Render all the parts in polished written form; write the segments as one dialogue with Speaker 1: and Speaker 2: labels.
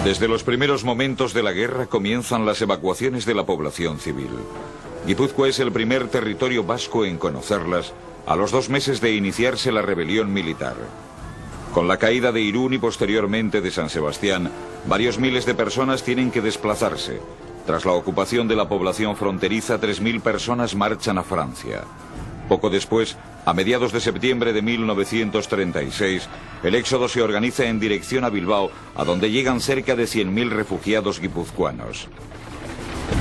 Speaker 1: Desde los primeros momentos de la guerra comienzan las evacuaciones de la población civil. Guipúzcoa es el primer territorio vasco en conocerlas a los 2 meses de iniciarse la rebelión militar. Con la caída de Irún y posteriormente de San Sebastián, varios miles de personas tienen que desplazarse. Tras la ocupación de la población fronteriza, 3.000 personas marchan a Francia. Poco después, a mediados de septiembre de 1936, el éxodo se organiza en dirección a Bilbao, a donde llegan cerca de 100.000 refugiados guipuzcoanos.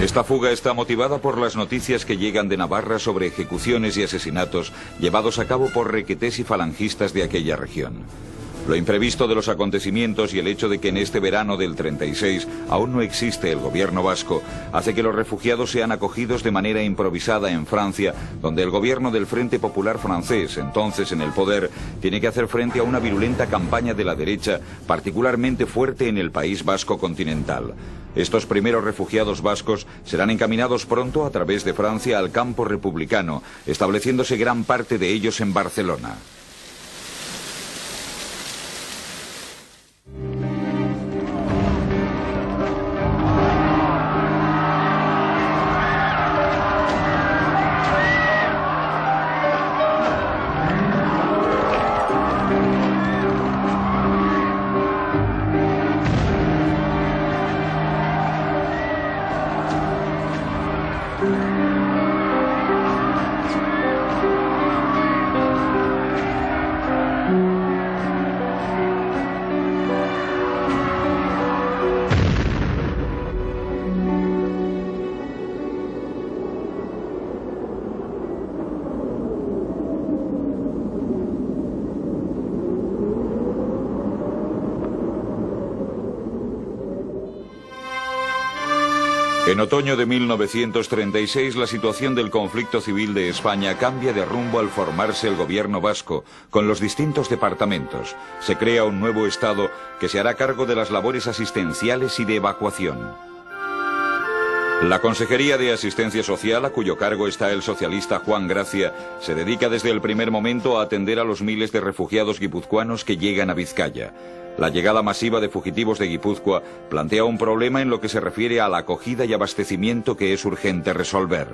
Speaker 1: Esta fuga está motivada por las noticias que llegan de Navarra sobre ejecuciones y asesinatos llevados a cabo por requetés y falangistas de aquella región. Lo imprevisto de los acontecimientos y el hecho de que en este verano del 36 aún no existe el gobierno vasco hace que los refugiados sean acogidos de manera improvisada en Francia, donde el gobierno del Frente Popular francés, entonces en el poder, tiene que hacer frente a una virulenta campaña de la derecha, particularmente fuerte en el País Vasco continental. Estos primeros refugiados vascos serán encaminados pronto a través de Francia al campo republicano, estableciéndose gran parte de ellos en Barcelona. En otoño de 1936, la situación del conflicto civil de España cambia de rumbo al formarse el gobierno vasco, con los distintos departamentos. Se crea un nuevo Estado que se hará cargo de las labores asistenciales y de evacuación. La Consejería de Asistencia Social, a cuyo cargo está el socialista Juan Gracia, se dedica desde el primer momento a atender a los miles de refugiados guipuzcoanos que llegan a Vizcaya. La llegada masiva de fugitivos de Guipúzcoa plantea un problema en lo que se refiere a la acogida y abastecimiento que es urgente resolver.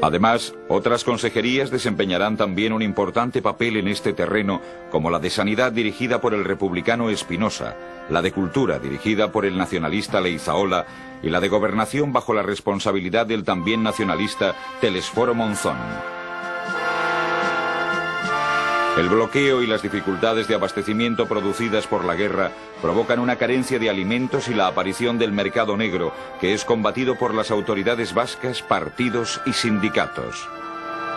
Speaker 1: Además, otras consejerías desempeñarán también un importante papel en este terreno, como la de Sanidad dirigida por el republicano Espinosa, la de Cultura dirigida por el nacionalista Leizaola y la de Gobernación bajo la responsabilidad del también nacionalista Telesforo Monzón. El bloqueo y las dificultades de abastecimiento producidas por la guerra provocan una carencia de alimentos y la aparición del mercado negro, que es combatido por las autoridades vascas, partidos y sindicatos.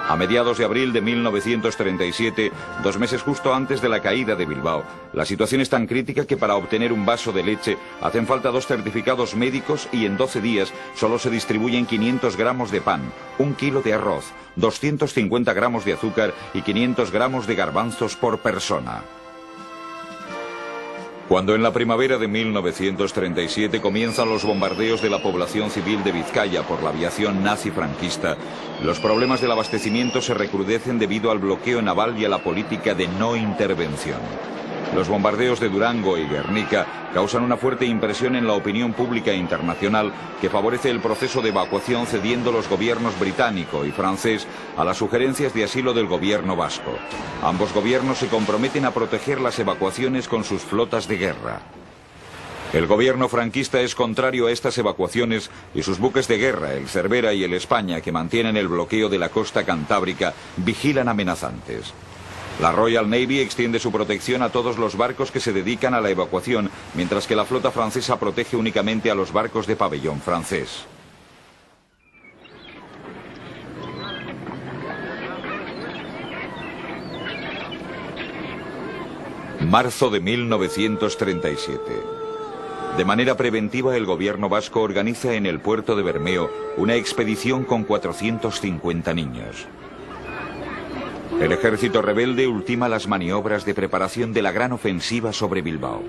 Speaker 1: A mediados de abril de 1937, 2 meses justo antes de la caída de Bilbao, la situación es tan crítica que para obtener un vaso de leche hacen falta 2 certificados médicos y en 12 días solo se distribuyen 500 gramos de pan, 1 kilo de arroz, 250 gramos de azúcar y 500 gramos de garbanzos por persona. Cuando en la primavera de 1937 comienzan los bombardeos de la población civil de Vizcaya por la aviación nazi franquista, los problemas del abastecimiento se recrudecen debido al bloqueo naval y a la política de no intervención. Los bombardeos de Durango y Guernica causan una fuerte impresión en la opinión pública internacional que favorece el proceso de evacuación, cediendo los gobiernos británico y francés a las sugerencias de asilo del gobierno vasco. Ambos gobiernos se comprometen a proteger las evacuaciones con sus flotas de guerra. El gobierno franquista es contrario a estas evacuaciones y sus buques de guerra, el Cervera y el España, que mantienen el bloqueo de la costa cantábrica, vigilan amenazantes. La Royal Navy extiende su protección a todos los barcos que se dedican a la evacuación, mientras que la flota francesa protege únicamente a los barcos de pabellón francés. Marzo de 1937. De manera preventiva, el gobierno vasco organiza en el puerto de Bermeo una expedición con 450 niños. El ejército rebelde ultima las maniobras de preparación de la gran ofensiva sobre Bilbao.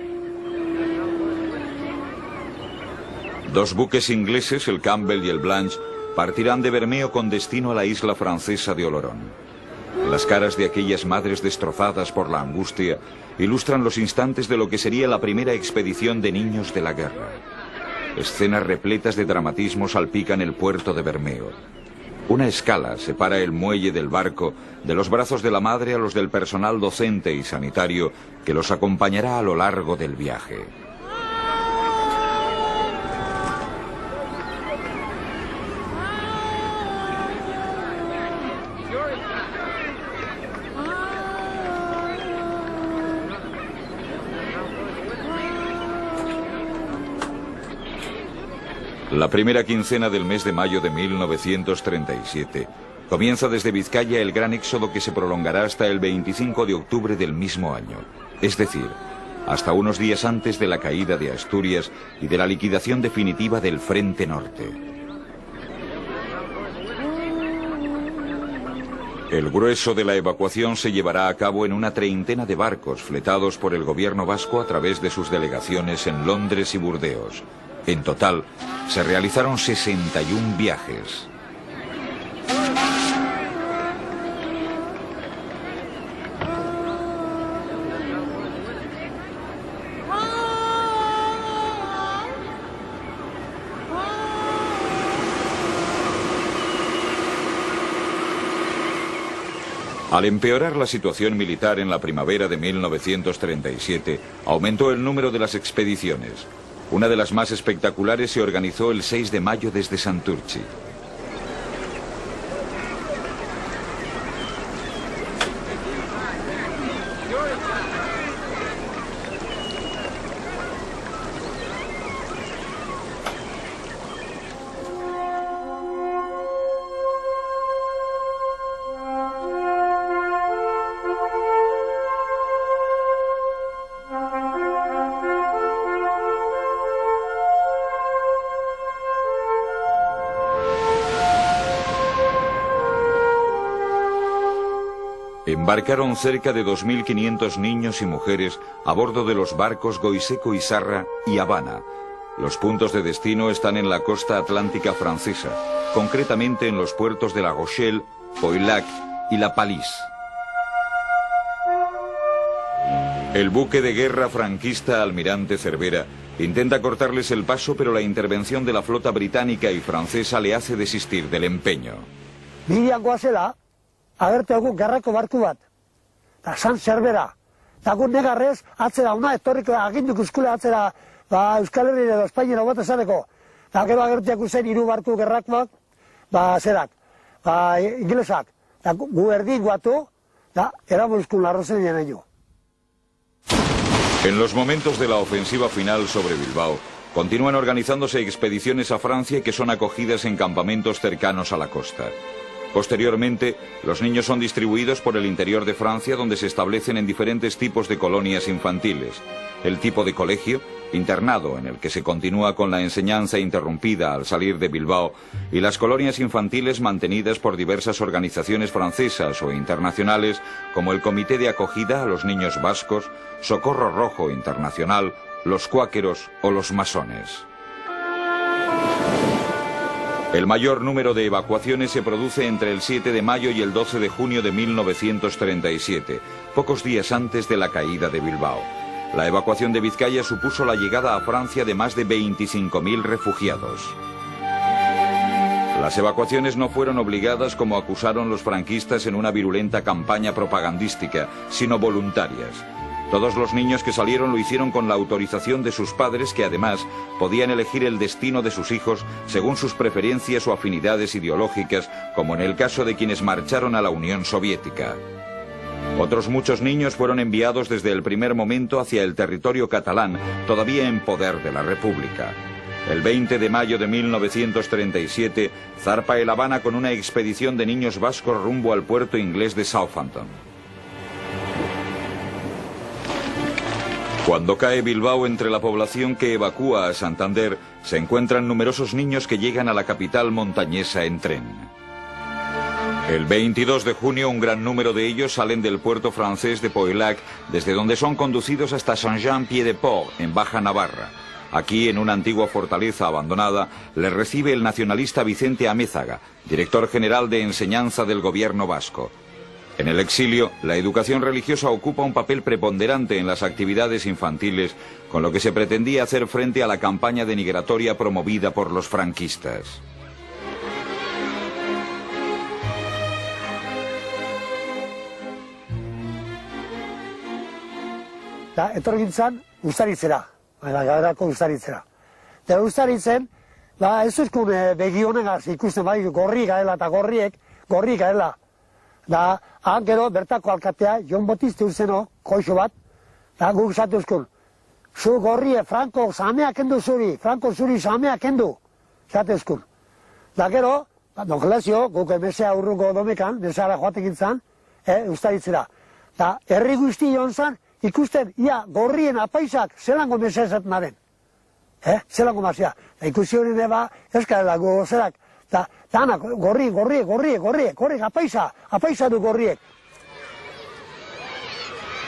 Speaker 1: 2 buques ingleses, el Campbell y el Blanche, partirán de Bermeo con destino a la isla francesa de Olorón. Las caras de aquellas madres destrozadas por la angustia ilustran los instantes de lo que sería la primera expedición de niños de la guerra. Escenas repletas de dramatismo salpican el puerto de Bermeo. Una escala separa el muelle del barco de los brazos de la madre a los del personal docente y sanitario que los acompañará a lo largo del viaje. La primera quincena del mes de mayo de 1937 comienza desde Vizcaya el gran éxodo que se prolongará hasta el 25 de octubre del mismo año, es decir, hasta unos días antes de la caída de Asturias y de la liquidación definitiva del Frente Norte. El grueso de la evacuación se llevará a cabo en una treintena de barcos fletados por el gobierno vasco a través de sus delegaciones en Londres y Burdeos. En total, se realizaron 61 viajes. Al empeorar la situación militar en la primavera de 1937, aumentó el número de las expediciones. Una de las más espectaculares se organizó el 6 de mayo desde Santurtzi. Embarcaron cerca de 2.500 niños y mujeres a bordo de los barcos Goiseco y Sarra y Habana. Los puntos de destino están en la costa atlántica francesa, concretamente en los puertos de La Rochelle, Poillac y La Palisse. El buque de guerra franquista Almirante Cervera intenta cortarles el paso, pero la intervención de la flota británica y francesa le hace desistir del empeño.
Speaker 2: Agertu garrako barku bat, eta San Zerbera. Eta gu negarrez, atzera una, etorriko aginduko eskule atzera, Euskal Herri edo Espainiara bat esateko. Eta gero agertiak zen 3 barku gerrakoak, zerak, inglesak. Eta gu erdi guatu, eta eramo euskun larrozen jeneño.
Speaker 1: En los momentos de la ofensiva final sobre Bilbao, continúan organizándose expediciones a Francia que son acogidas en campamentos cercanos a la costa. Posteriormente, los niños son distribuidos por el interior de Francia, donde se establecen en diferentes tipos de colonias infantiles. El tipo de colegio, internado, en el que se continúa con la enseñanza interrumpida al salir de Bilbao, y las colonias infantiles mantenidas por diversas organizaciones francesas o internacionales, como el Comité de Acogida a los Niños Vascos, Socorro Rojo Internacional, los Cuáqueros o los Masones. El mayor número de evacuaciones se produce entre el 7 de mayo y el 12 de junio de 1937, pocos días antes de la caída de Bilbao. La evacuación de Vizcaya supuso la llegada a Francia de más de 25.000 refugiados. Las evacuaciones no fueron obligadas, como acusaron los franquistas en una virulenta campaña propagandística, sino voluntarias. Todos los niños que salieron lo hicieron con la autorización de sus padres, que además podían elegir el destino de sus hijos según sus preferencias o afinidades ideológicas, como en el caso de quienes marcharon a la Unión Soviética. Otros muchos niños fueron enviados desde el primer momento hacia el territorio catalán, todavía en poder de la República. El 20 de mayo de 1937 zarpa el Habana con una expedición de niños vascos rumbo al puerto inglés de Southampton. Cuando cae Bilbao, entre la población que evacúa a Santander, se encuentran numerosos niños que llegan a la capital montañesa en tren. El 22 de junio un gran número de ellos salen del puerto francés de Poillac, desde donde son conducidos hasta Saint-Jean-Pied-de-Port, en Baja Navarra. Aquí, en una antigua fortaleza abandonada, les recibe el nacionalista Vicente Amézaga, director general de enseñanza del gobierno vasco. En el exilio, la educación religiosa ocupa un papel preponderante en las actividades infantiles, con lo que se pretendía hacer frente a la campaña denigratoria promovida por los franquistas.
Speaker 2: Etorri gintzan, ustaritzera, garako ustaritzera. Eta ustaritzen, ez duzkun begi honegaz ikusten bai, gorri gaela eta gorri gaela. Da, han gero, bertako alkatea, Jon Botiste uzeno, koixo bat, da guk zatuzkun. Zu gorrie, Franco, samea kendu zuri, Franco zuri samea kendu, zatuzkun. Da gero, Don Gelazio, guk emesea urruko domekan, mesara joatek gintzan, ustaritzera. Da, herri guzti joan zan, ikusten, ia, gorrien apaisak, zelango mesea esaten maren. Zelango mazia. Ikusi hori neba, eskarela gozerak. Danak, gorriek, apaisa du gorriek.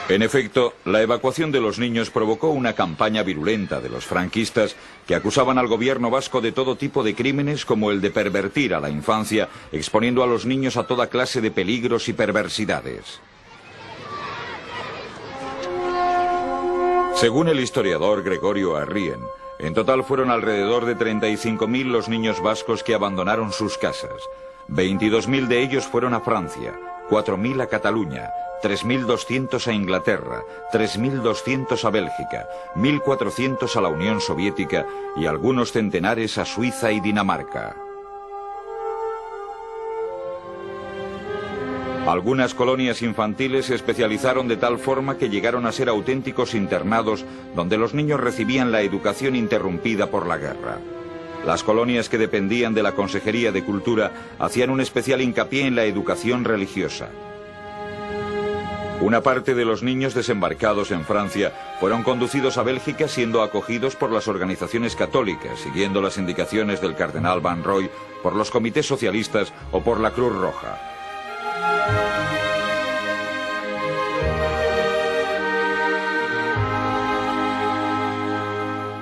Speaker 1: En efecto, la evacuación de los niños provocó una campaña virulenta de los franquistas que acusaban al gobierno vasco de todo tipo de crímenes como el de pervertir a la infancia, exponiendo a los niños a toda clase de peligros y perversidades. Según el historiador Gregorio Arrien, en total fueron alrededor de 35.000 los niños vascos que abandonaron sus casas. 22.000 de ellos fueron a Francia, 4.000 a Cataluña, 3.200 a Inglaterra, 3.200 a Bélgica, 1.400 a la Unión Soviética y algunos centenares a Suiza y Dinamarca. Algunas colonias infantiles se especializaron de tal forma que llegaron a ser auténticos internados donde los niños recibían la educación interrumpida por la guerra. Las colonias que dependían de la Consejería de Cultura hacían un especial hincapié en la educación religiosa. Una parte de los niños desembarcados en Francia fueron conducidos a Bélgica siendo acogidos por las organizaciones católicas, siguiendo las indicaciones del cardenal Van Roy, por los comités socialistas o por la Cruz Roja.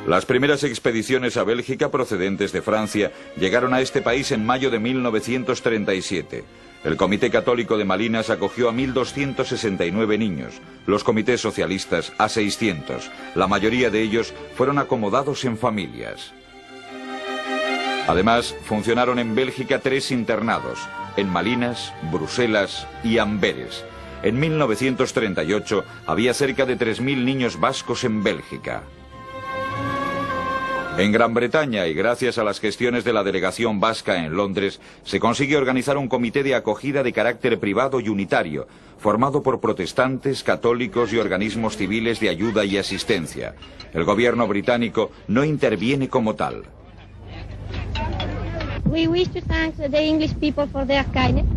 Speaker 1: Las primeras expediciones a Bélgica procedentes de Francia llegaron a este país en mayo de 1937. El Comité Católico de Malinas acogió a 1.269 niños, los comités socialistas a 600. La mayoría de ellos fueron acomodados en familias. Además, funcionaron en Bélgica 3 internados, en Malinas, Bruselas y Amberes. En 1938 había cerca de 3.000 niños vascos en Bélgica. En Gran Bretaña, y gracias a las gestiones de la delegación vasca en Londres, se consigue organizar un comité de acogida de carácter privado y unitario, formado por protestantes, católicos y organismos civiles de ayuda y asistencia. El gobierno británico no interviene como tal.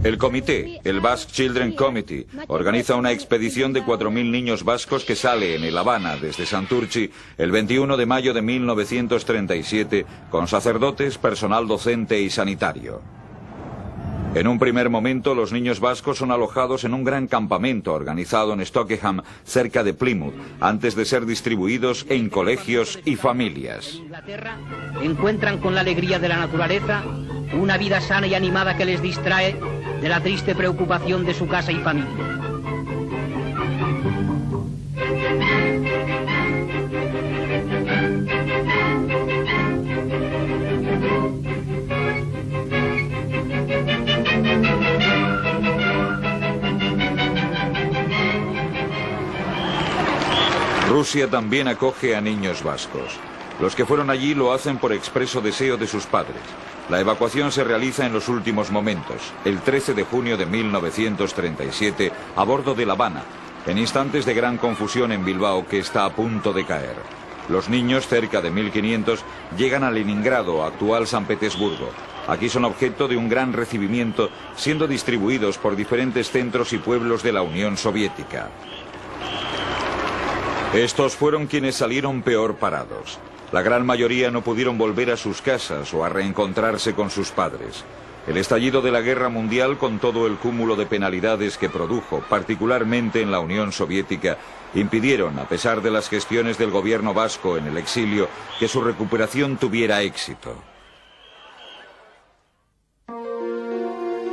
Speaker 1: El comité, el Basque Children Committee, organiza una expedición de 4.000 niños vascos que sale en El Habana desde Santurchi el 21 de mayo de 1937 con sacerdotes, personal docente y sanitario. En un primer momento, los niños vascos son alojados en un gran campamento organizado en Stockenham, cerca de Plymouth, antes de ser distribuidos en colegios y familias.
Speaker 3: Encuentran con la alegría de la naturaleza una vida sana y animada que les distrae de la triste preocupación de su casa y familia.
Speaker 1: Rusia también acoge a niños vascos. Los que fueron allí lo hacen por expreso deseo de sus padres. La evacuación se realiza en los últimos momentos, el 13 de junio de 1937, a bordo de La Habana, en instantes de gran confusión en Bilbao que está a punto de caer. Los niños, cerca de 1.500, llegan a Leningrado, actual San Petersburgo. Aquí son objeto de un gran recibimiento, siendo distribuidos por diferentes centros y pueblos de la Unión Soviética. Estos fueron quienes salieron peor parados. La gran mayoría no pudieron volver a sus casas o a reencontrarse con sus padres. El estallido de la Guerra Mundial, con todo el cúmulo de penalidades que produjo, particularmente en la Unión Soviética, impidieron, a pesar de las gestiones del gobierno vasco en el exilio, que su recuperación tuviera éxito.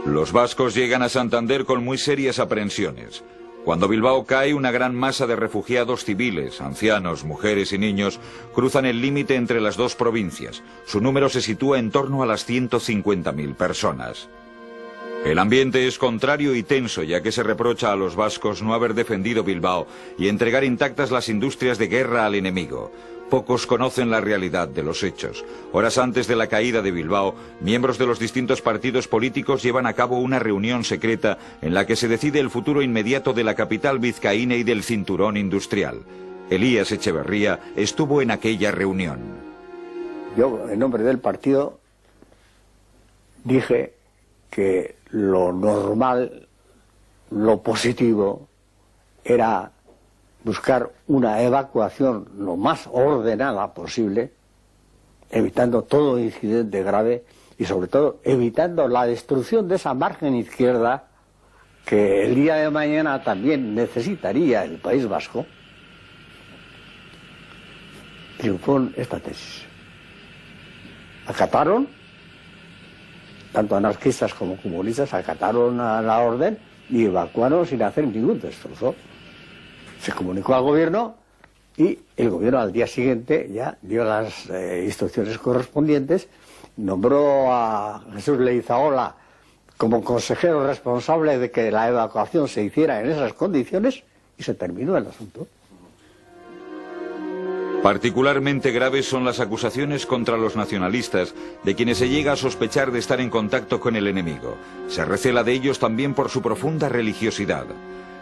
Speaker 1: Los vascos llegan a Santander con muy serias aprensiones. Cuando Bilbao cae, una gran masa de refugiados civiles, ancianos, mujeres y niños cruzan el límite entre las dos provincias. Su número se sitúa en torno a las 150.000 personas. El ambiente es contrario y tenso, ya que se reprocha a los vascos no haber defendido Bilbao y entregar intactas las industrias de guerra al enemigo. Pocos conocen la realidad de los hechos. Horas antes de la caída de Bilbao, miembros de los distintos partidos políticos llevan a cabo una reunión secreta en la que se decide el futuro inmediato de la capital vizcaína y del cinturón industrial. Elías Echeverría estuvo en aquella reunión.
Speaker 4: Yo, en nombre del partido, dije que lo normal, lo positivo, era buscar una evacuación lo más ordenada posible, evitando todo incidente grave y sobre todo evitando la destrucción de esa margen izquierda que el día de mañana también necesitaría el País Vasco. Triunfó esta tesis. Acataron, tanto anarquistas como comunistas, acataron a la orden y evacuaron sin hacer ningún destrozo. Se comunicó al gobierno y el gobierno al día siguiente ya dio las instrucciones correspondientes, nombró a Jesús Leizaola como consejero responsable de que la evacuación se hiciera en esas condiciones y se terminó el asunto.
Speaker 1: Particularmente graves son las acusaciones contra los nacionalistas, de quienes se llega a sospechar de estar en contacto con el enemigo. Se recela de ellos también por su profunda religiosidad.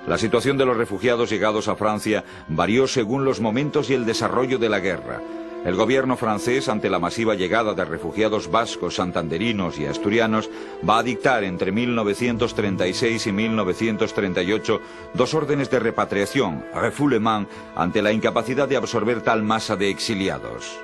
Speaker 1: La situación de los refugiados llegados a Francia varió según los momentos y el desarrollo de la guerra. El gobierno francés, ante la masiva llegada de refugiados vascos, santanderinos y asturianos, va a dictar entre 1936 y 1938 dos órdenes de repatriación, refoulement, ante la incapacidad de absorber tal masa de exiliados.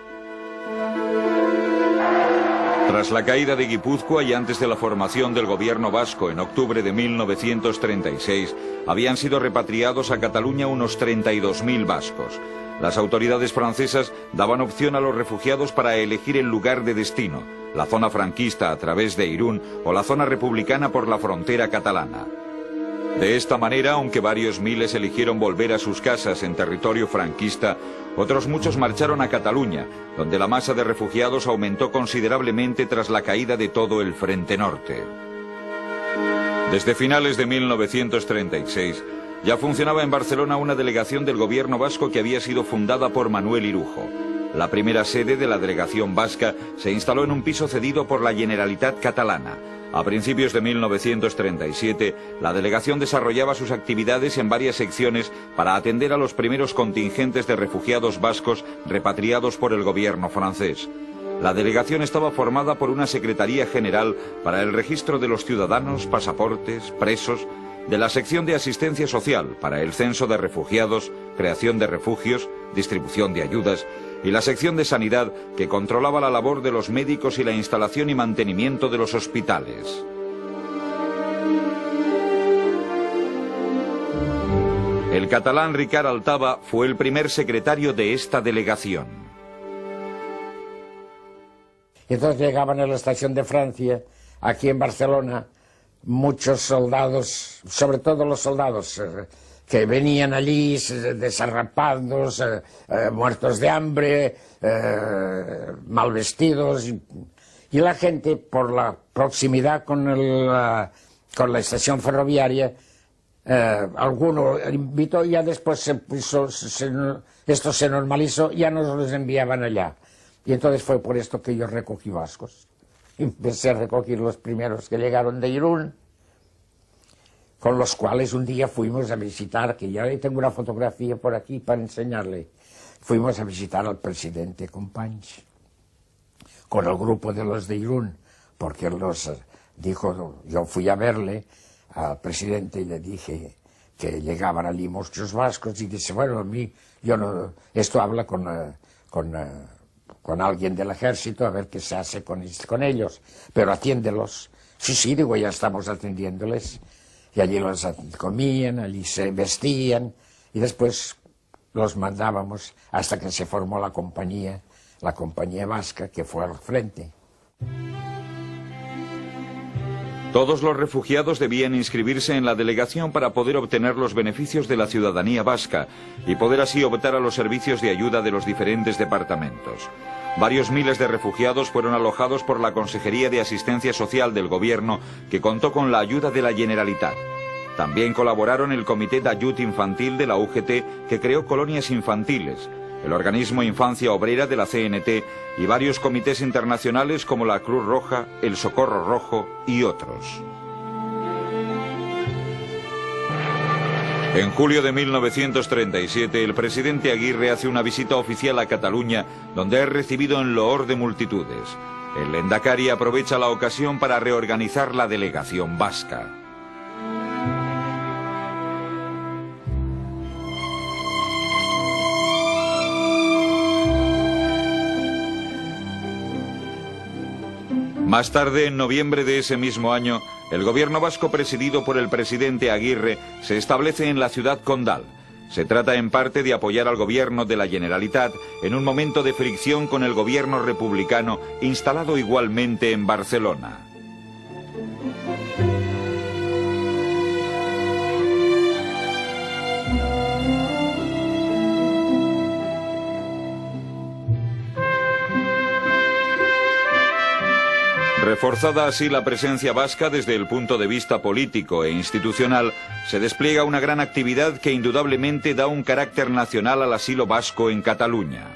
Speaker 1: Tras la caída de Guipúzcoa y antes de la formación del gobierno vasco en octubre de 1936, habían sido repatriados a Cataluña unos 32.000 vascos. Las autoridades francesas daban opción a los refugiados para elegir el lugar de destino, la zona franquista a través de Irún o la zona republicana por la frontera catalana. De esta manera, aunque varios miles eligieron volver a sus casas en territorio franquista, otros muchos marcharon a Cataluña, donde la masa de refugiados aumentó considerablemente tras la caída de todo el Frente Norte. Desde finales de 1936, ya funcionaba en Barcelona una delegación del gobierno vasco que había sido fundada por Manuel Irujo. La primera sede de la delegación vasca se instaló en un piso cedido por la Generalitat catalana. A principios de 1937, la delegación desarrollaba sus actividades en varias secciones para atender a los primeros contingentes de refugiados vascos repatriados por el gobierno francés. La delegación estaba formada por una Secretaría General para el registro de los ciudadanos, pasaportes, presos, de la sección de asistencia social para el censo de refugiados, creación de refugios, distribución de ayudas, y la sección de sanidad que controlaba la labor de los médicos y la instalación y mantenimiento de los hospitales. El catalán Ricard Altaba fue el primer secretario de esta delegación.
Speaker 5: Entonces llegaban a la estación de Francia, aquí en Barcelona, muchos soldados, sobre todo los soldados que venían allí desarrapados, muertos de hambre, mal vestidos, y la gente, por la proximidad con la estación ferroviaria, alguno invitó y ya después esto se normalizó, ya nos los enviaban allá. Y entonces fue por esto que yo recogí vascos. Empecé a recoger los primeros que llegaron de Irún, con los cuales un día fuimos a visitar, que ya tengo una fotografía por aquí para enseñarle. Fuimos a visitar al presidente Companys, con el grupo de los de Irún, porque los dijo, yo fui a verle al presidente y le dije que llegaban allí muchos vascos, y dice, bueno, a mí, yo no, esto habla con alguien del ejército, a ver qué se hace con ellos, pero atiéndelos. Sí, sí, digo, ya estamos atendiéndoles. Y allí los comían, allí se vestían, y después los mandábamos hasta que se formó la compañía vasca, que fue al frente.
Speaker 1: Todos los refugiados debían inscribirse en la delegación para poder obtener los beneficios de la ciudadanía vasca y poder así optar a los servicios de ayuda de los diferentes departamentos. Varios miles de refugiados fueron alojados por la Consejería de Asistencia Social del Gobierno, que contó con la ayuda de la Generalitat. También colaboraron el Comité d'Ajut Infantil de la UGT, que creó colonias infantiles, el organismo Infancia Obrera de la CNT y varios comités internacionales como la Cruz Roja, el Socorro Rojo y otros. En julio de 1937, el presidente Aguirre hace una visita oficial a Cataluña, donde es recibido en loor de multitudes. El Lehendakari aprovecha la ocasión para reorganizar la delegación vasca. Más tarde, en noviembre de ese mismo año, el gobierno vasco presidido por el presidente Aguirre se establece en la ciudad condal. Se trata en parte de apoyar al gobierno de la Generalitat en un momento de fricción con el gobierno republicano instalado igualmente en Barcelona. Reforzada así la presencia vasca desde el punto de vista político e institucional, se despliega una gran actividad que indudablemente da un carácter nacional al asilo vasco en Cataluña.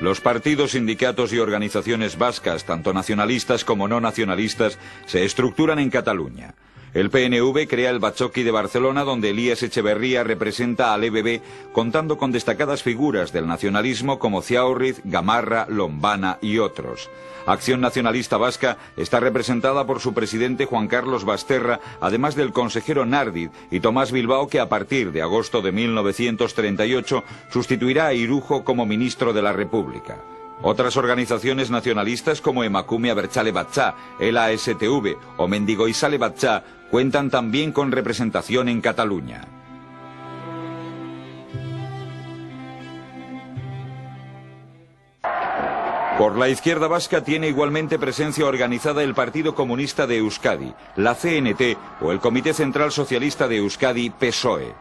Speaker 1: Los partidos, sindicatos y organizaciones vascas, tanto nacionalistas como no nacionalistas, se estructuran en Cataluña. El PNV crea el Batzoki de Barcelona, donde Elías Echeverría representa al EBB, contando con destacadas figuras del nacionalismo como Ciaurriz, Gamarra, Lombana y otros. Acción Nacionalista Vasca está representada por su presidente Juan Carlos Basterra, además del consejero Nardiz y Tomás Bilbao, que a partir de agosto de 1938 sustituirá a Irujo como ministro de la República. Otras organizaciones nacionalistas como Emakume Abertzale Batzá, el ASTV o Mendigoizale Batzá cuentan también con representación en Cataluña. Por la izquierda vasca tiene igualmente presencia organizada el Partido Comunista de Euskadi, la CNT o el Comité Central Socialista de Euskadi, PSOE.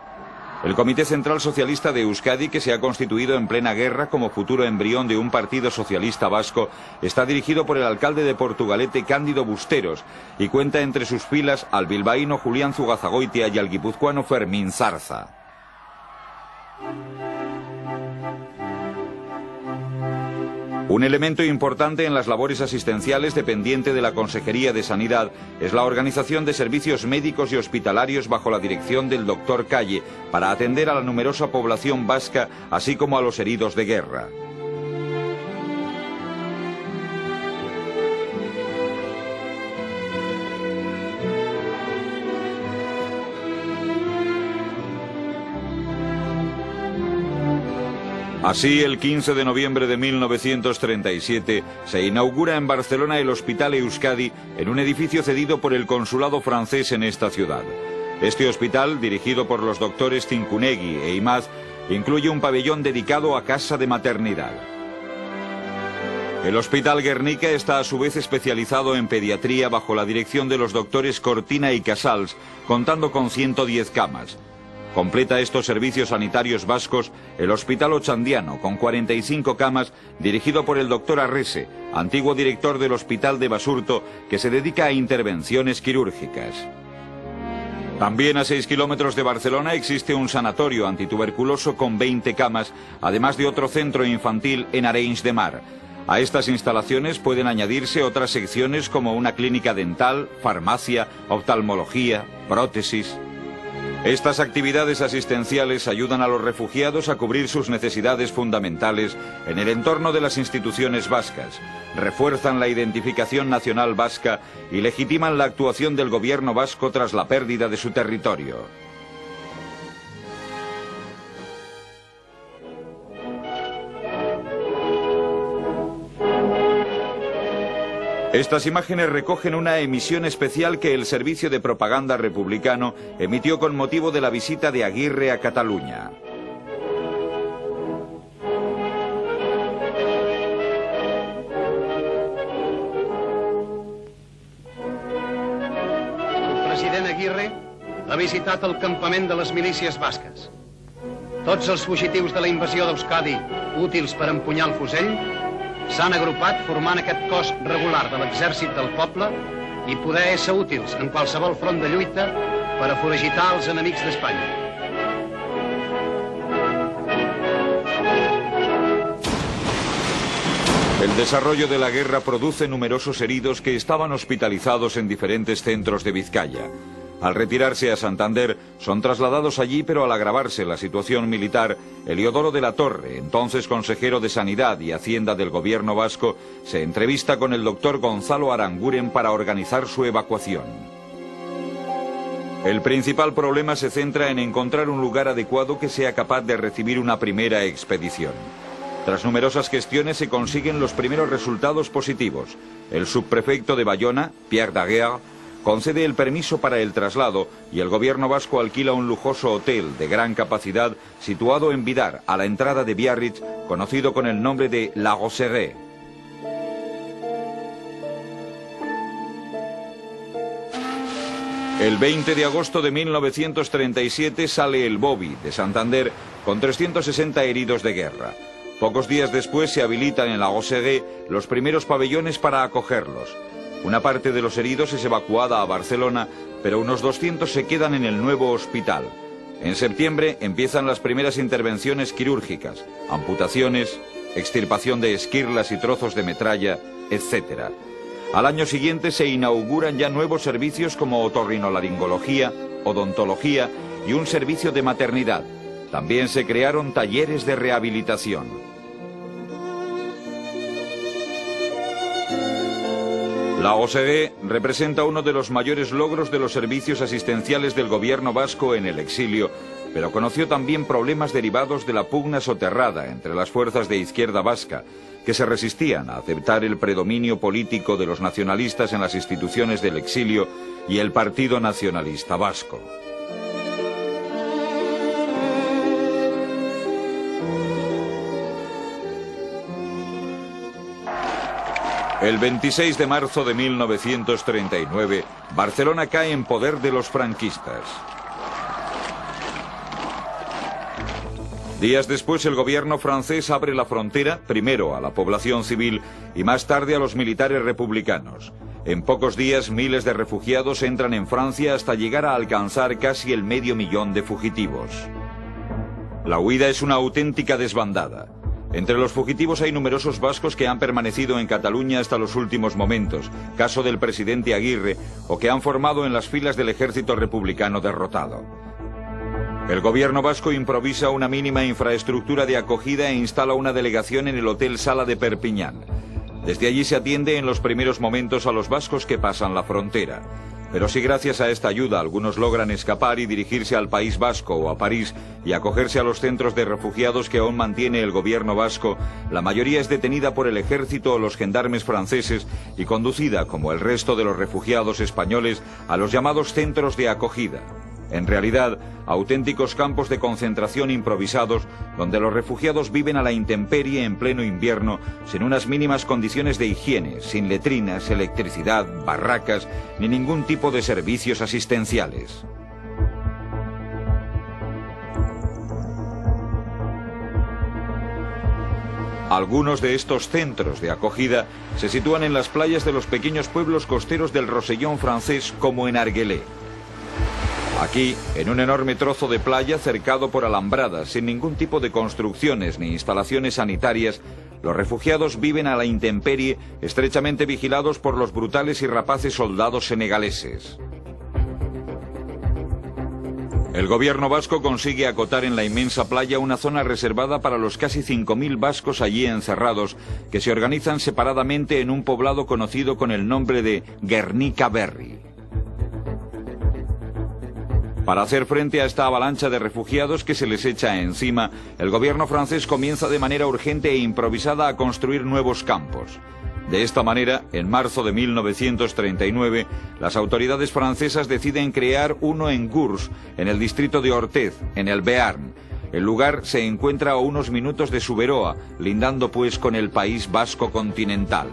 Speaker 1: El Comité Central Socialista de Euskadi, que se ha constituido en plena guerra como futuro embrión de un partido socialista vasco, está dirigido por el alcalde de Portugalete, Cándido Busteros, y cuenta entre sus filas al bilbaíno Julián Zugazagoitia y al guipuzcoano Fermín Zarza. Un elemento importante en las labores asistenciales dependiente de la Consejería de Sanidad es la organización de servicios médicos y hospitalarios bajo la dirección del doctor Calle para atender a la numerosa población vasca, así como a los heridos de guerra. Así, el 15 de noviembre de 1937, se inaugura en Barcelona el Hospital Euskadi en un edificio cedido por el consulado francés en esta ciudad. Este hospital, dirigido por los doctores Cincunegui e Imaz, incluye un pabellón dedicado a casa de maternidad. El Hospital Guernica está a su vez especializado en pediatría bajo la dirección de los doctores Cortina y Casals, contando con 110 camas. Completa estos servicios sanitarios vascos el Hospital Ochandiano, con 45 camas, dirigido por el doctor Arrese, antiguo director del Hospital de Basurto, que se dedica a intervenciones quirúrgicas. También a 6 kilómetros de Barcelona existe un sanatorio antituberculoso con 20 camas, además de otro centro infantil en Arenys de Mar. A estas instalaciones pueden añadirse otras secciones como una clínica dental, farmacia, oftalmología, prótesis. Estas actividades asistenciales ayudan a los refugiados a cubrir sus necesidades fundamentales en el entorno de las instituciones vascas, refuerzan la identificación nacional vasca y legitiman la actuación del gobierno vasco tras la pérdida de su territorio. Estas imágenes recogen una emisión especial que el Servicio de Propaganda Republicano emitió con motivo de la visita de Aguirre a Cataluña.
Speaker 6: president Aguirre ha visitat el campament de les milícies basques. Tots els fugitius de la invasió d'Euskadi, útils per empunyar el fusell, s'han agrupat formant aquest cos regular de l'exèrcit del poble i poder ésser útils en qualsevol front de lluita per a foragitar els enemics d'Espanya.
Speaker 1: El desarrollo de la guerra produce numerosos heridos que estaban hospitalizados en diferentes centros de Vizcaya. Al retirarse a Santander, son trasladados allí, pero al agravarse la situación militar, Heliodoro de la Torre, entonces consejero de Sanidad y Hacienda del gobierno vasco, se entrevista con el doctor Gonzalo Aranguren para organizar su evacuación. El principal problema se centra en encontrar un lugar adecuado que sea capaz de recibir una primera expedición. Tras numerosas gestiones se consiguen los primeros resultados positivos. El subprefecto de Bayona, Pierre Daguerre, concede el permiso para el traslado y el gobierno vasco alquila un lujoso hotel de gran capacidad situado en Vidar, a la entrada de Biarritz, conocido con el nombre de La Roseraie. El 20 de agosto de 1937 sale el Bobby de Santander con 360 heridos de guerra. Pocos días después se habilitan en La Roseraie los primeros pabellones para acogerlos. Una parte de los heridos es evacuada a Barcelona, pero unos 200 se quedan en el nuevo hospital. En septiembre empiezan las primeras intervenciones quirúrgicas, amputaciones, extirpación de esquirlas y trozos de metralla, etc. Al año siguiente se inauguran ya nuevos servicios como otorrinolaringología, odontología y un servicio de maternidad. También se crearon talleres de rehabilitación. La Roseraie representa uno de los mayores logros de los servicios asistenciales del gobierno vasco en el exilio, pero conoció también problemas derivados de la pugna soterrada entre las fuerzas de izquierda vasca, que se resistían a aceptar el predominio político de los nacionalistas en las instituciones del exilio y el Partido Nacionalista Vasco. El 26 de marzo de 1939, Barcelona cae en poder de los franquistas. Días después, el gobierno francés abre la frontera, primero a la población civil y más tarde a los militares republicanos. En pocos días, miles de refugiados entran en Francia hasta llegar a alcanzar casi el 500.000 de fugitivos. La huida es una auténtica desbandada. Entre los fugitivos hay numerosos vascos que han permanecido en Cataluña hasta los últimos momentos, caso del presidente Aguirre, o que han formado en las filas del ejército republicano derrotado. El gobierno vasco improvisa una mínima infraestructura de acogida e instala una delegación en el Hotel Sala de Perpiñán. Desde allí se atiende en los primeros momentos a los vascos que pasan la frontera. Pero si gracias a esta ayuda algunos logran escapar y dirigirse al País Vasco o a París y acogerse a los centros de refugiados que aún mantiene el gobierno vasco, la mayoría es detenida por el ejército o los gendarmes franceses y conducida, como el resto de los refugiados españoles, a los llamados centros de acogida. En realidad, auténticos campos de concentración improvisados donde los refugiados viven a la intemperie en pleno invierno, sin unas mínimas condiciones de higiene, sin letrinas, electricidad, barracas, ni ningún tipo de servicios asistenciales. Algunos de estos centros de acogida se sitúan en las playas de los pequeños pueblos costeros del Rosellón francés, como en Arguelé. Aquí, en un enorme trozo de playa cercado por alambradas, sin ningún tipo de construcciones ni instalaciones sanitarias, los refugiados viven a la intemperie, estrechamente vigilados por los brutales y rapaces soldados senegaleses. El gobierno vasco consigue acotar en la inmensa playa una zona reservada para los casi 5.000 vascos allí encerrados, que se organizan separadamente en un poblado conocido con el nombre de Guernica Berri. Para hacer frente a esta avalancha de refugiados que se les echa encima, el gobierno francés comienza de manera urgente e improvisada a construir nuevos campos. De esta manera, en marzo de 1939, las autoridades francesas deciden crear uno en Gurs, en el distrito de Orthez, en el Béarn. El lugar se encuentra a unos minutos de Suberoa, lindando pues con el País Vasco continental.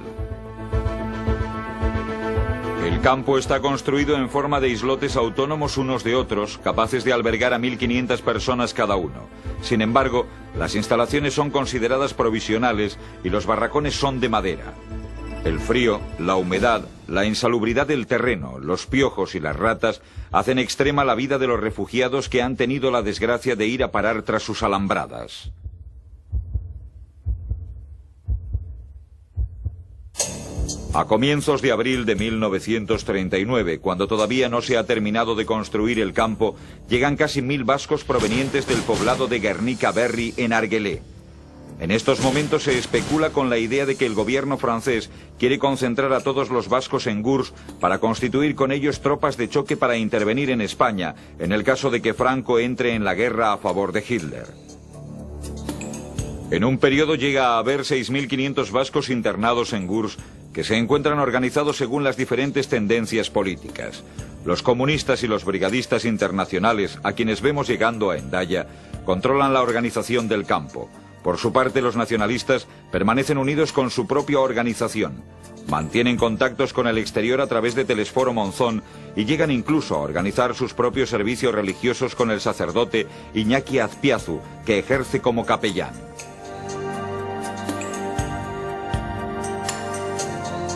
Speaker 1: El campo está construido en forma de islotes autónomos unos de otros, capaces de albergar a 1.500 personas cada uno. Sin embargo, las instalaciones son consideradas provisionales y los barracones son de madera. El frío, la humedad, la insalubridad del terreno, los piojos y las ratas hacen extrema la vida de los refugiados que han tenido la desgracia de ir a parar tras sus alambradas. A comienzos de abril de 1939, cuando todavía no se ha terminado de construir el campo, llegan casi 1000 vascos provenientes del poblado de Guernica-Berry en Arguelé. En estos momentos se especula con la idea de que el gobierno francés quiere concentrar a todos los vascos en Gurs para constituir con ellos tropas de choque para intervenir en España, en el caso de que Franco entre en la guerra a favor de Hitler. En un periodo llega a haber 6.500 vascos internados en Gurs, que se encuentran organizados según las diferentes tendencias políticas. Los comunistas y los brigadistas internacionales, a quienes vemos llegando a Hendaya, controlan la organización del campo. Por su parte, los nacionalistas permanecen unidos con su propia organización. Mantienen contactos con el exterior a través de Telesforo Monzón y llegan incluso a organizar sus propios servicios religiosos con el sacerdote Iñaki Azpiazu, que ejerce como capellán.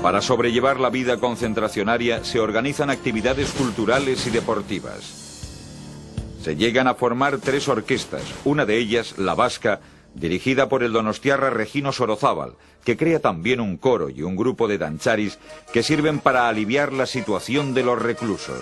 Speaker 1: Para sobrellevar la vida concentracionaria se organizan actividades culturales y deportivas. Se llegan a formar 3 orquestas, una de ellas, la vasca, dirigida por el donostiarra Regino Sorozábal, que crea también un coro y un grupo de dancharis que sirven para aliviar la situación de los reclusos.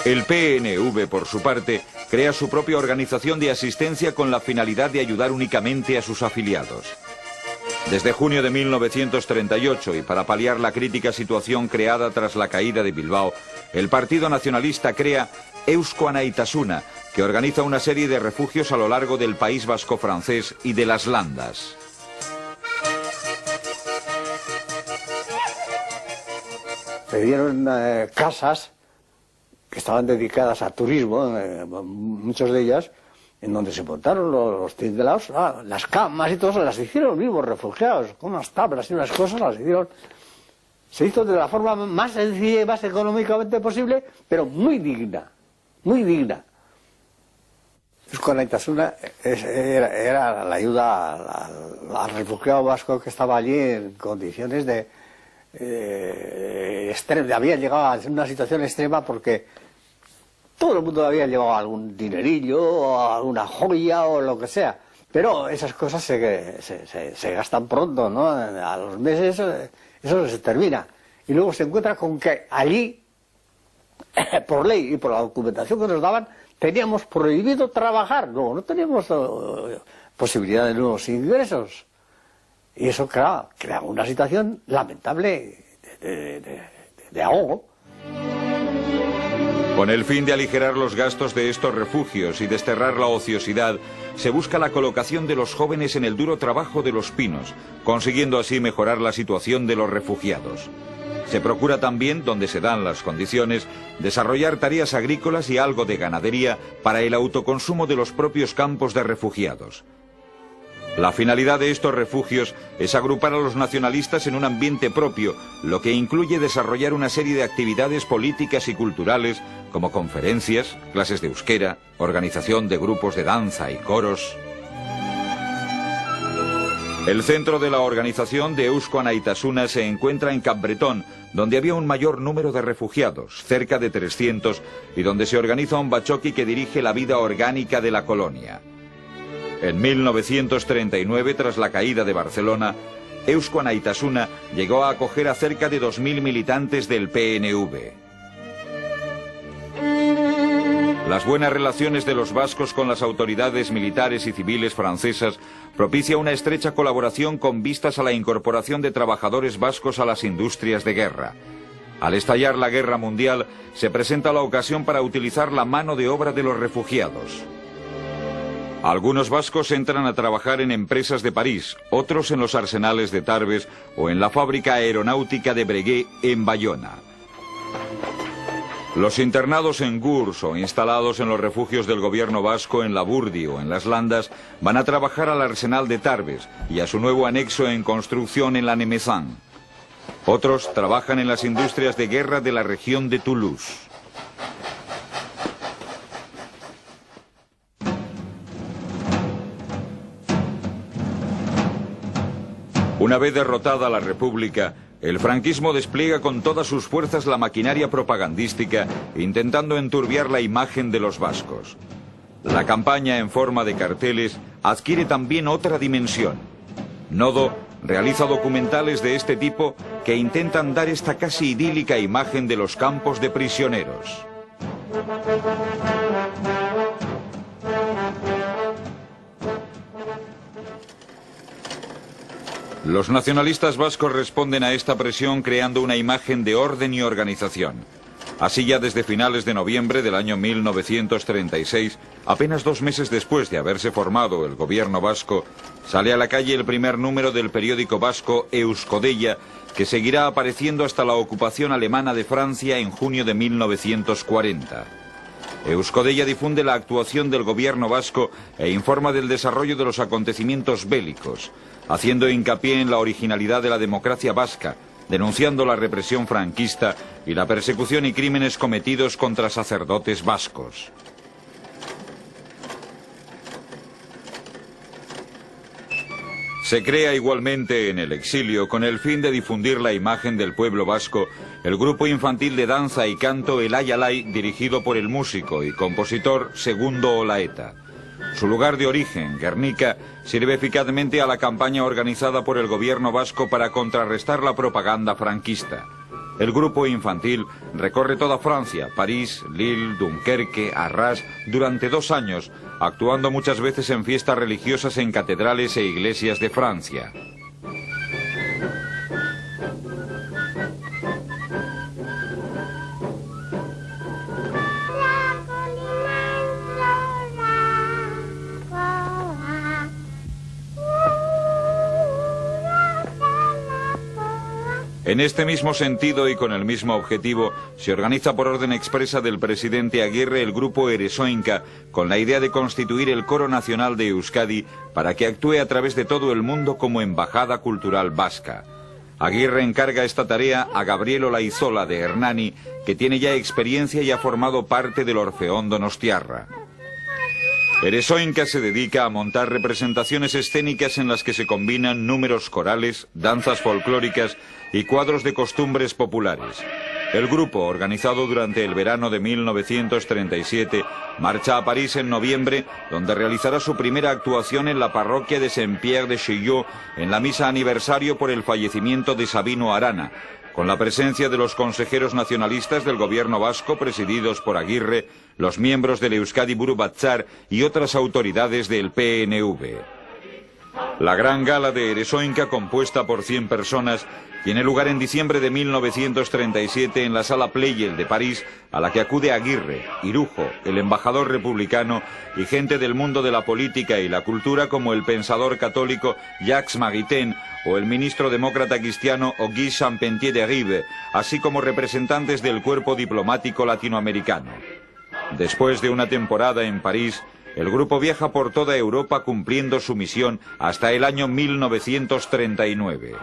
Speaker 1: El PNV, por su parte, crea su propia organización de asistencia con la finalidad de ayudar únicamente a sus afiliados. Desde junio de 1938, y para paliar la crítica situación creada tras la caída de Bilbao, el Partido Nacionalista crea Eusko Anaitasuna, que organiza una serie de refugios a lo largo del País Vasco francés y de las Landas.
Speaker 4: Se dieron casas que estaban dedicadas a turismo, muchas de ellas, en donde se montaron los tindelaos, las camas y todo eso, las hicieron los mismos refugiados, con unas tablas y unas cosas, las hicieron. Se hizo de la forma más sencilla y más económicamente posible, pero muy digna, muy digna. Con la Itasuna era la ayuda al refugiado vasco que estaba allí en condiciones de había llegado a una situación extrema porque todo el mundo había llevado algún dinerillo o alguna joya o lo que sea, pero esas cosas se gastan pronto, ¿no? A los meses eso se termina y luego se encuentra con que allí, por ley y por la documentación que nos daban, teníamos prohibido trabajar, no teníamos posibilidad de nuevos ingresos. Y eso crea una situación lamentable de ahogo.
Speaker 1: Con el fin de aligerar los gastos de estos refugios y desterrar la ociosidad, se busca la colocación de los jóvenes en el duro trabajo de los pinos, consiguiendo así mejorar la situación de los refugiados. Se procura también, donde se dan las condiciones, desarrollar tareas agrícolas y algo de ganadería para el autoconsumo de los propios campos de refugiados. La finalidad de estos refugios es agrupar a los nacionalistas en un ambiente propio, lo que incluye desarrollar una serie de actividades políticas y culturales, como conferencias, clases de euskera, organización de grupos de danza y coros. El centro de la organización de Eusko Anaitasuna se encuentra en Capbretón, donde había un mayor número de refugiados, cerca de 300, y donde se organiza un bachoqui que dirige la vida orgánica de la colonia. En 1939, tras la caída de Barcelona, Eusko Anaitasuna llegó a acoger a cerca de 2000 militantes del PNV. Las buenas relaciones de los vascos con las autoridades militares y civiles francesas propicia una estrecha colaboración con vistas a la incorporación de trabajadores vascos a las industrias de guerra. Al estallar la guerra mundial, se presenta la ocasión para utilizar la mano de obra de los refugiados. Algunos vascos entran a trabajar en empresas de París, otros en los arsenales de Tarbes o en la fábrica aeronáutica de Breguet en Bayona. Los internados en Gurs o instalados en los refugios del gobierno vasco en Lapurdi o en las Landas van a trabajar al arsenal de Tarbes y a su nuevo anexo en construcción en la Nemezán. Otros trabajan en las industrias de guerra de la región de Toulouse. Una vez derrotada la República, el franquismo despliega con todas sus fuerzas la maquinaria propagandística, intentando enturbiar la imagen de los vascos. La campaña en forma de carteles adquiere también otra dimensión. Nodo realiza documentales de este tipo que intentan dar esta casi idílica imagen de los campos de prisioneros. Los nacionalistas vascos responden a esta presión creando una imagen de orden y organización. Así, ya desde finales de noviembre del año 1936, apenas 2 meses después de haberse formado el gobierno vasco, sale a la calle el primer número del periódico vasco Euskodeia, que seguirá apareciendo hasta la ocupación alemana de Francia en junio de 1940. Euskodeia difunde la actuación del gobierno vasco e informa del desarrollo de los acontecimientos bélicos, haciendo hincapié en la originalidad de la democracia vasca, denunciando la represión franquista y la persecución y crímenes cometidos contra sacerdotes vascos. Se crea igualmente en el exilio, con el fin de difundir la imagen del pueblo vasco, el grupo infantil de danza y canto El Ayalay, dirigido por el músico y compositor Segundo Olaeta. Su lugar de origen, Guernica, sirve eficazmente a la campaña organizada por el gobierno vasco para contrarrestar la propaganda franquista. El grupo infantil recorre toda Francia, París, Lille, Dunkerque, Arras, durante 2 años, actuando muchas veces en fiestas religiosas en catedrales e iglesias de Francia. En este mismo sentido y con el mismo objetivo, se organiza por orden expresa del presidente Aguirre el grupo Eresoinka, con la idea de constituir el Coro Nacional de Euskadi para que actúe a través de todo el mundo como embajada cultural vasca. Aguirre encarga esta tarea a Gabriel Olaizola de Hernani, que tiene ya experiencia y ha formado parte del Orfeón Donostiarra. Eresoinka se dedica a montar representaciones escénicas en las que se combinan números corales, danzas folclóricas y cuadros de costumbres populares. El grupo, organizado durante el verano de 1937, marcha a París en noviembre, donde realizará su primera actuación en la parroquia de Saint-Pierre de Chaillot, en la misa aniversario por el fallecimiento de Sabino Arana, con la presencia de los consejeros nacionalistas del gobierno vasco presididos por Aguirre, los miembros del Euskadi Buru Batzar y otras autoridades del PNV. La gran gala de Eresoinka, compuesta por 100 personas, tiene lugar en diciembre de 1937 en la Sala Pleyel de París, a la que acude Aguirre, Irujo, el embajador republicano y gente del mundo de la política y la cultura como el pensador católico Jacques Maritain o el ministro demócrata cristiano Auguste Champentier de Rive, así como representantes del cuerpo diplomático latinoamericano. Después de una temporada en París, el grupo viaja por toda Europa cumpliendo su misión hasta el año 1939.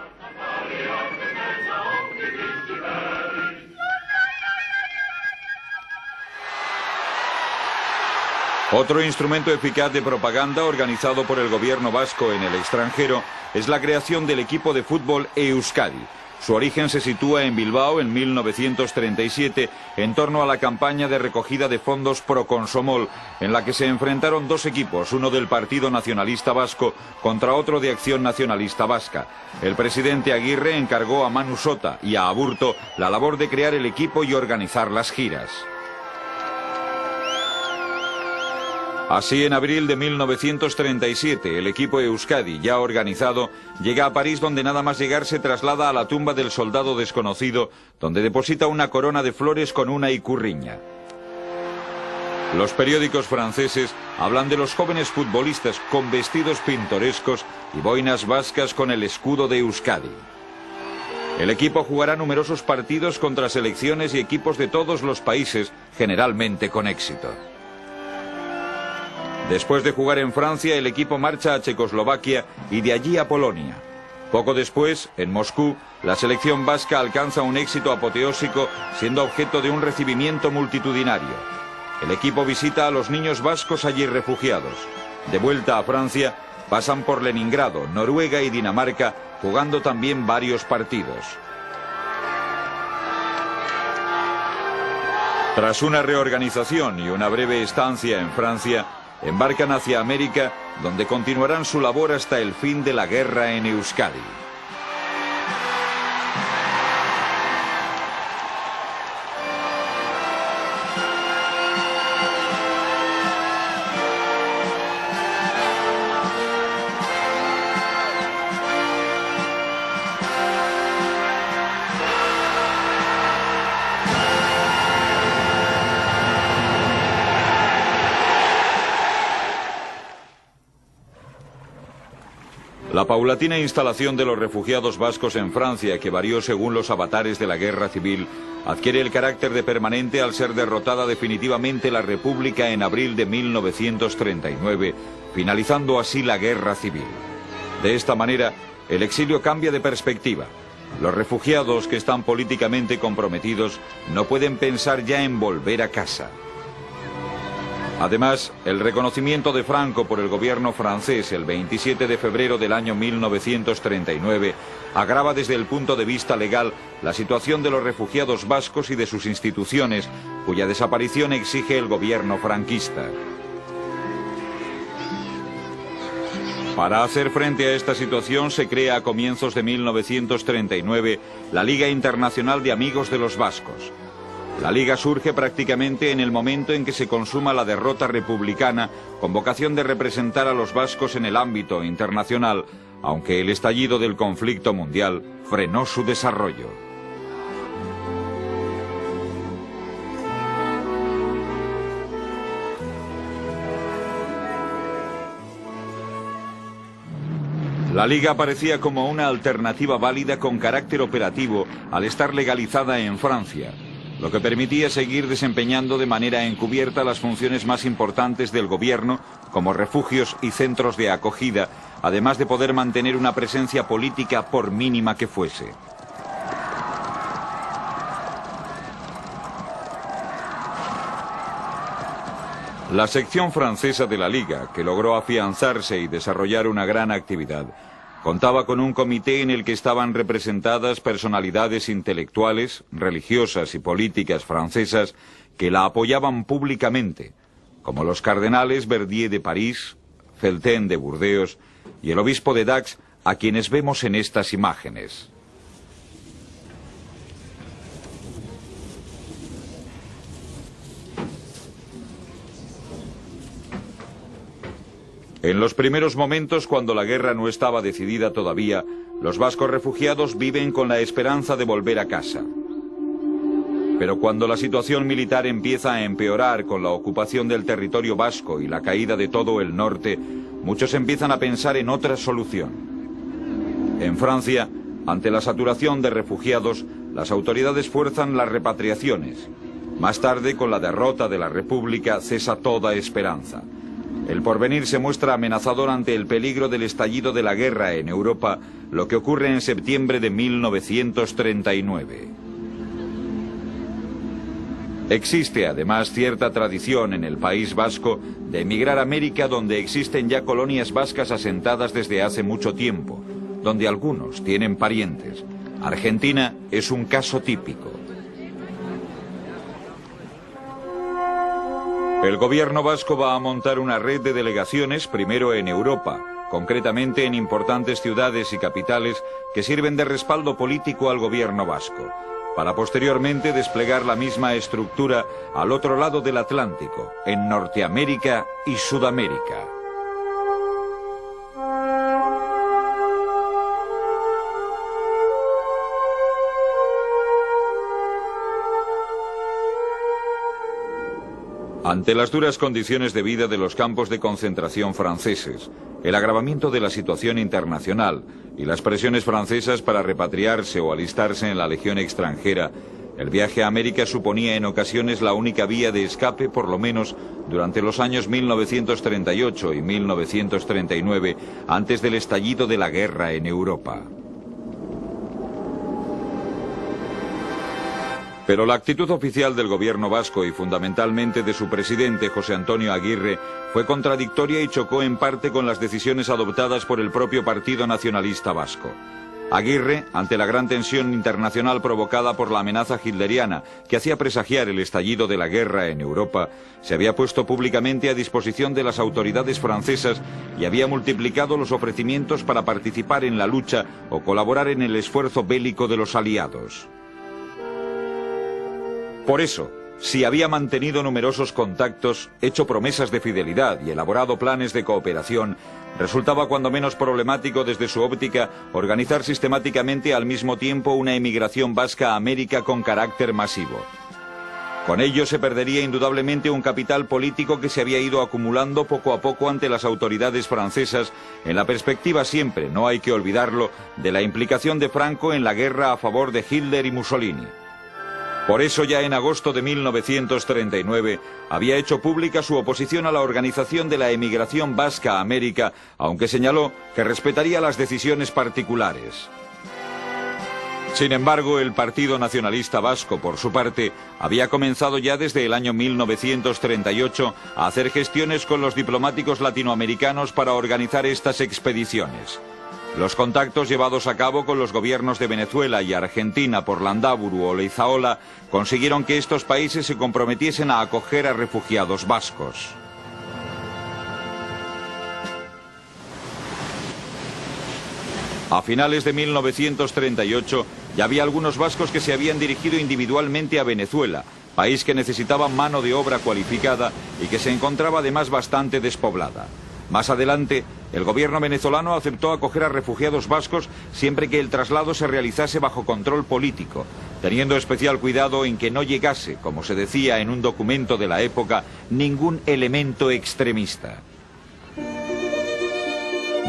Speaker 1: Otro instrumento eficaz de propaganda organizado por el gobierno vasco en el extranjero es la creación del equipo de fútbol Euskadi. Su origen se sitúa en Bilbao en 1937 en torno a la campaña de recogida de fondos Pro Consomol, en la que se enfrentaron 2 equipos, uno del Partido Nacionalista Vasco contra otro de Acción Nacionalista Vasca. El presidente Aguirre encargó a Manu Sota y a Aburto la labor de crear el equipo y organizar las giras. Así, en abril de 1937, el equipo Euskadi, ya organizado, llega a París, donde nada más llegar se traslada a la tumba del soldado desconocido, donde deposita una corona de flores con una icurriña. Los periódicos franceses hablan de los jóvenes futbolistas con vestidos pintorescos y boinas vascas con el escudo de Euskadi. El equipo jugará numerosos partidos contra selecciones y equipos de todos los países, generalmente con éxito. Después de jugar en Francia, el equipo marcha a Checoslovaquia y de allí a Polonia. Poco después, en Moscú, la selección vasca alcanza un éxito apoteósico, siendo objeto de un recibimiento multitudinario. El equipo visita a los niños vascos allí refugiados. De vuelta a Francia, pasan por Leningrado, Noruega y Dinamarca, jugando también varios partidos. Tras una reorganización y una breve estancia en Francia, embarcan hacia América, donde continuarán su labor hasta el fin de la guerra en Euskadi. La paulatina instalación de los refugiados vascos en Francia, que varió según los avatares de la guerra civil, adquiere el carácter de permanente al ser derrotada definitivamente la República en abril de 1939, finalizando así la guerra civil. De esta manera, el exilio cambia de perspectiva. Los refugiados que están políticamente comprometidos no pueden pensar ya en volver a casa. Además, el reconocimiento de Franco por el gobierno francés el 27 de febrero del año 1939 agrava desde el punto de vista legal la situación de los refugiados vascos y de sus instituciones, cuya desaparición exige el gobierno franquista. Para hacer frente a esta situación se crea a comienzos de 1939 la Liga Internacional de Amigos de los Vascos. La Liga surge prácticamente en el momento en que se consuma la derrota republicana, con vocación de representar a los vascos en el ámbito internacional, aunque el estallido del conflicto mundial frenó su desarrollo. La Liga aparecía como una alternativa válida con carácter operativo al estar legalizada en Francia, lo que permitía seguir desempeñando de manera encubierta las funciones más importantes del gobierno, como refugios y centros de acogida, además de poder mantener una presencia política por mínima que fuese. La sección francesa de la Liga, que logró afianzarse y desarrollar una gran actividad, contaba con un comité en el que estaban representadas personalidades intelectuales, religiosas y políticas francesas que la apoyaban públicamente, como los cardenales Verdier de París, Felten de Burdeos y el obispo de Dax, a quienes vemos en estas imágenes. En los primeros momentos, cuando la guerra no estaba decidida todavía, los vascos refugiados viven con la esperanza de volver a casa. Pero cuando la situación militar empieza a empeorar con la ocupación del territorio vasco y la caída de todo el norte, muchos empiezan a pensar en otra solución. En Francia, ante la saturación de refugiados, las autoridades fuerzan las repatriaciones. Más tarde, con la derrota de la República, cesa toda esperanza. El porvenir se muestra amenazador ante el peligro del estallido de la guerra en Europa, lo que ocurre en septiembre de 1939. Existe además cierta tradición en el País Vasco de emigrar a América, donde existen ya colonias vascas asentadas desde hace mucho tiempo, donde algunos tienen parientes. Argentina es un caso típico. El gobierno vasco va a montar una red de delegaciones, primero en Europa, concretamente en importantes ciudades y capitales que sirven de respaldo político al gobierno vasco, para posteriormente desplegar la misma estructura al otro lado del Atlántico, en Norteamérica y Sudamérica. Ante las duras condiciones de vida de los campos de concentración franceses, el agravamiento de la situación internacional, y las presiones francesas para repatriarse o alistarse en la legión extranjera, el viaje a América suponía en ocasiones la única vía de escape, por lo menos durante los años 1938 y 1939, antes del estallido de la guerra en Europa. Pero la actitud oficial del gobierno vasco y fundamentalmente de su presidente José Antonio Aguirre fue contradictoria y chocó en parte con las decisiones adoptadas por el propio Partido Nacionalista Vasco. Aguirre, ante la gran tensión internacional provocada por la amenaza hitleriana que hacía presagiar el estallido de la guerra en Europa, se había puesto públicamente a disposición de las autoridades francesas y había multiplicado los ofrecimientos para participar en la lucha o colaborar en el esfuerzo bélico de los aliados. Por eso, si había mantenido numerosos contactos, hecho promesas de fidelidad y elaborado planes de cooperación, resultaba cuando menos problemático desde su óptica organizar sistemáticamente al mismo tiempo una emigración vasca a América con carácter masivo. Con ello se perdería indudablemente un capital político que se había ido acumulando poco a poco ante las autoridades francesas, en la perspectiva siempre, no hay que olvidarlo, de la implicación de Franco en la guerra a favor de Hitler y Mussolini. Por eso ya en agosto de 1939 había hecho pública su oposición a la organización de la emigración vasca a América, aunque señaló que respetaría las decisiones particulares. Sin embargo, el Partido Nacionalista Vasco, por su parte, había comenzado ya desde el año 1938 a hacer gestiones con los diplomáticos latinoamericanos para organizar estas expediciones. Los contactos llevados a cabo con los gobiernos de Venezuela y Argentina por Landaburu o Leizaola consiguieron que estos países se comprometiesen a acoger a refugiados vascos. A finales de 1938 ya había algunos vascos que se habían dirigido individualmente a Venezuela, país que necesitaba mano de obra cualificada y que se encontraba además bastante despoblada. Más adelante, el gobierno venezolano aceptó acoger a refugiados vascos siempre que el traslado se realizase bajo control político, teniendo especial cuidado en que no llegase, como se decía en un documento de la época, ningún elemento extremista.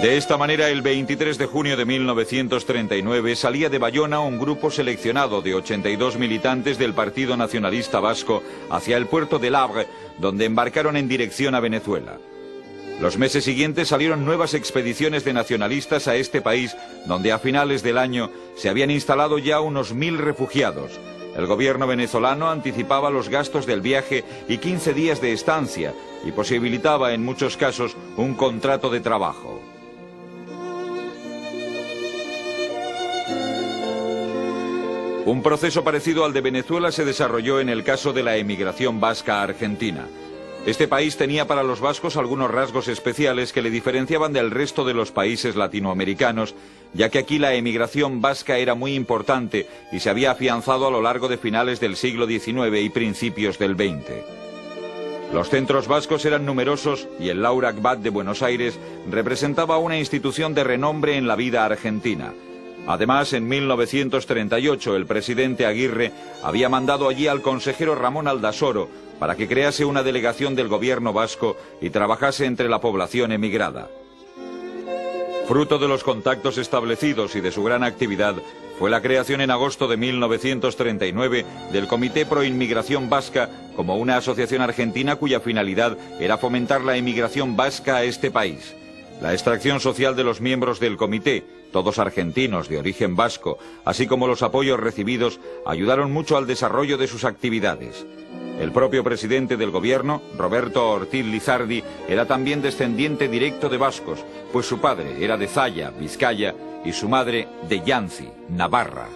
Speaker 1: De esta manera, el 23 de junio de 1939 salía de Bayona un grupo seleccionado de 82 militantes del Partido Nacionalista Vasco hacia el puerto de Le Havre, donde embarcaron en dirección a Venezuela. Los meses siguientes salieron nuevas expediciones de nacionalistas a este país, donde a finales del año se habían instalado ya unos 1000 refugiados. El gobierno venezolano anticipaba los gastos del viaje y 15 días de estancia, y posibilitaba en muchos casos un contrato de trabajo. Un proceso parecido al de Venezuela se desarrolló en el caso de la emigración vasca a Argentina. Este país tenía para los vascos algunos rasgos especiales que le diferenciaban del resto de los países latinoamericanos, ya que aquí la emigración vasca era muy importante y se había afianzado a lo largo de finales del siglo XIX y principios del XX. Los centros vascos eran numerosos y el Laurac Bat de Buenos Aires representaba una institución de renombre en la vida argentina. Además, en 1938 el presidente Aguirre había mandado allí al consejero Ramón Aldasoro para que crease una delegación del gobierno vasco y trabajase entre la población emigrada. Fruto de los contactos establecidos y de su gran actividad fue la creación en agosto de 1939 del Comité Pro Inmigración Vasca como una asociación argentina cuya finalidad era fomentar la emigración vasca a este país. La extracción social de los miembros del comité, todos argentinos de origen vasco, así como los apoyos recibidos, ayudaron mucho al desarrollo de sus actividades. El propio presidente del gobierno, Roberto Ortiz Lizardi, era también descendiente directo de vascos, pues su padre era de Zaya, Vizcaya, y su madre de Yanzi, Navarra.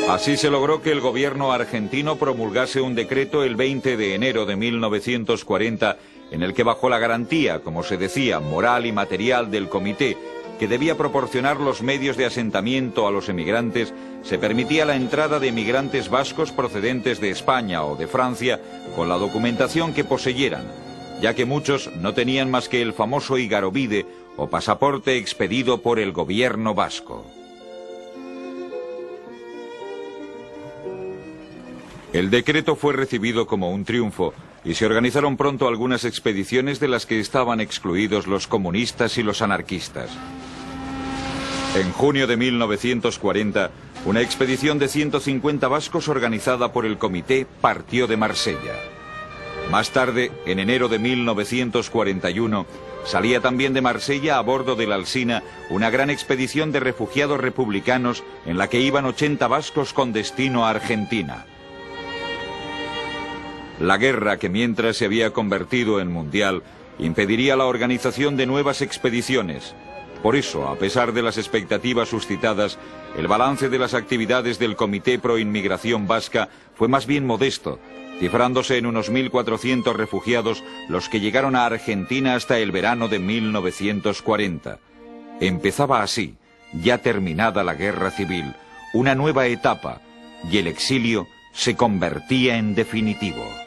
Speaker 1: Así se logró que el gobierno argentino promulgase un decreto el 20 de enero de 1940 en el que, bajo la garantía, como se decía, moral y material del comité, que debía proporcionar los medios de asentamiento a los emigrantes, se permitía la entrada de emigrantes vascos procedentes de España o de Francia con la documentación que poseyeran, ya que muchos no tenían más que el famoso Igarovide o pasaporte expedido por el gobierno vasco. El decreto fue recibido como un triunfo, y se organizaron pronto algunas expediciones de las que estaban excluidos los comunistas y los anarquistas. En junio de 1940, una expedición de 150 vascos organizada por el Comité partió de Marsella. Más tarde, en enero de 1941, salía también de Marsella a bordo del Alsina una gran expedición de refugiados republicanos en la que iban 80 vascos con destino a Argentina. La guerra, que mientras se había convertido en mundial, impediría la organización de nuevas expediciones. Por eso, a pesar de las expectativas suscitadas, el balance de las actividades del Comité Pro Inmigración Vasca fue más bien modesto, cifrándose en unos 1.400 refugiados los que llegaron a Argentina hasta el verano de 1940. Empezaba así, ya terminada la guerra civil, una nueva etapa, y el exilio se convertía en definitivo.